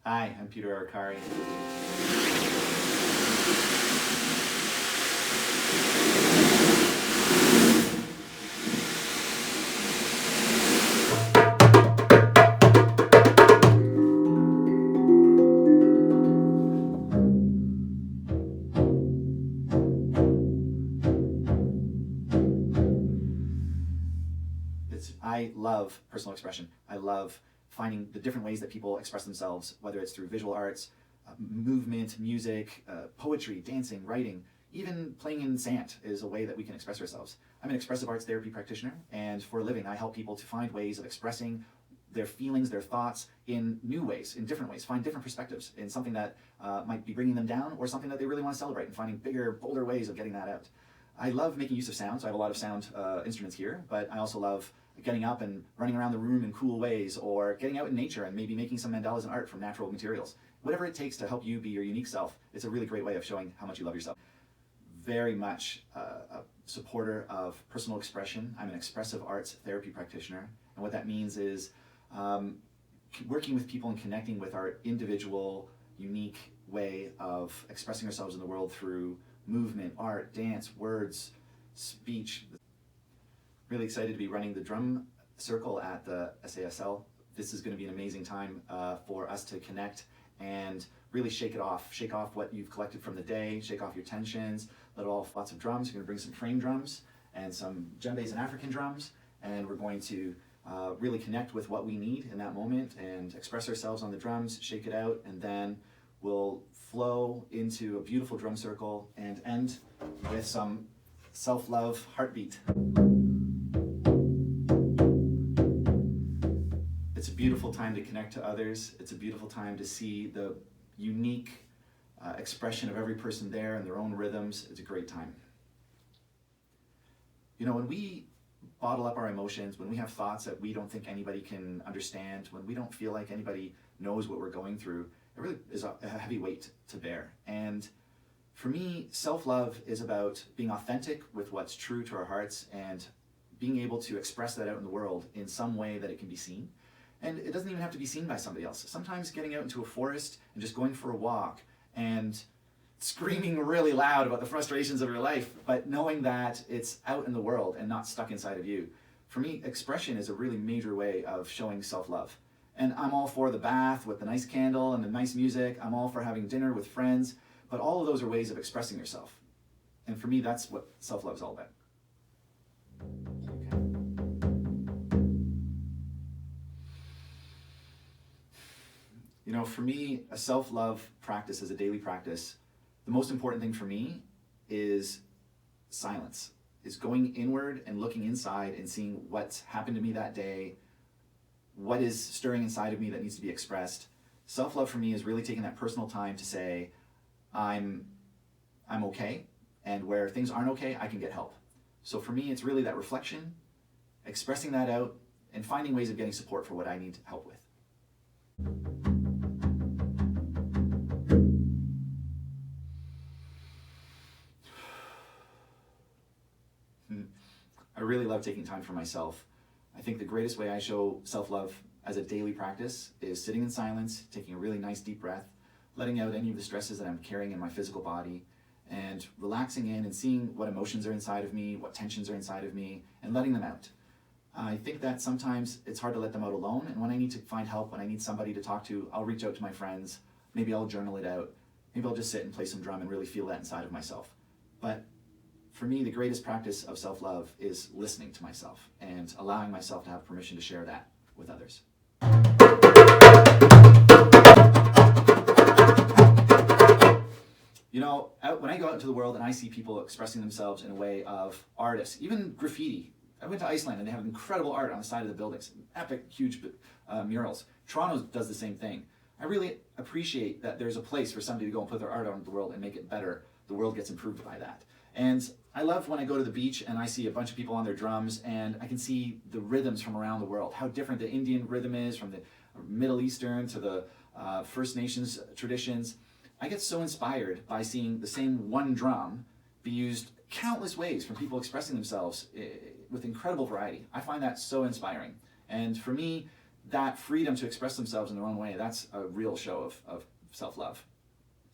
Hi, I'm Peter Acari. I love personal expression. I love finding the different ways that people express themselves, whether it's through visual arts, movement, music, poetry, dancing, writing, even playing in sand is a way that we can express ourselves. I'm an expressive arts therapy practitioner, and for a living I help people to find ways of expressing their feelings, their thoughts in new ways, in different ways, find different perspectives in something that might be bringing them down or something that they really want to celebrate, and finding bigger, bolder ways of getting that out. I love making use of sound, so I have a lot of sound instruments here, but I also love getting up and running around the room in cool ways, or getting out in nature and maybe making some mandalas and art from natural materials. Whatever it takes to help you be your unique self, it's a really great way of showing how much you love yourself. Very much a supporter of personal expression. I'm an expressive arts therapy practitioner, and what that means is working with people and connecting with our individual, unique way of expressing ourselves in the world through movement, art, dance, words, speech. Really excited to be running the drum circle at the SASL. This is going to be an amazing time for us to connect and really shake off what you've collected from the day, shake off your tensions, let off lots of drums. We're going to bring some frame drums and some djembes and African drums, and we're going to really connect with what we need in that moment and express ourselves on the drums, shake it out, and then we'll flow into a beautiful drum circle and end with some self-love heartbeat. It's a beautiful time to connect to others. It's a beautiful time to see the unique expression of every person there and their own rhythms. It's a great time. You know, when we bottle up our emotions, when we have thoughts that we don't think anybody can understand, when we don't feel like anybody knows what we're going through, it really is a heavy weight to bear. And for me, self-love is about being authentic with what's true to our hearts and being able to express that out in the world in some way that it can be seen. And it doesn't even have to be seen by somebody else. Sometimes getting out into a forest and just going for a walk and screaming really loud about the frustrations of your life, but knowing that it's out in the world and not stuck inside of you. For me, expression is a really major way of showing self-love. And I'm all for the bath with the nice candle and the nice music. I'm all for having dinner with friends, but all of those are ways of expressing yourself. And for me, that's what self-love is all about. You know, for me, a self-love practice is a daily practice. The most important thing for me is silence, is going inward and looking inside and seeing what's happened to me that day, what is stirring inside of me that needs to be expressed. Self-love for me is really taking that personal time to say, I'm okay, and where things aren't okay, I can get help. So for me, it's really that reflection, expressing that out, and finding ways of getting support for what I need help with. I really love taking time for myself. I think the greatest way I show self-love as a daily practice is sitting in silence, taking a really nice deep breath, letting out any of the stresses that I'm carrying in my physical body, and relaxing in and seeing what emotions are inside of me, what tensions are inside of me, and letting them out. I think that sometimes it's hard to let them out alone, and when I need to find help, when I need somebody to talk to, I'll reach out to my friends. Maybe I'll journal it out. Maybe I'll just sit and play some drum and really feel that inside of myself. But for me, the greatest practice of self-love is listening to myself and allowing myself to have permission to share that with others. You know, when I go out into the world and I see people expressing themselves in a way of artists, even graffiti. I went to Iceland and they have incredible art on the side of the buildings, epic, huge murals. Toronto does the same thing. I really appreciate that there's a place for somebody to go and put their art out into the world and make it better. The world gets improved by that. And I love when I go to the beach and I see a bunch of people on their drums and I can see the rhythms from around the world, how different the Indian rhythm is from the Middle Eastern to the First Nations traditions. I get so inspired by seeing the same one drum be used countless ways from people expressing themselves with incredible variety. I find that so inspiring. And for me, that freedom to express themselves in their own way, that's a real show of self-love.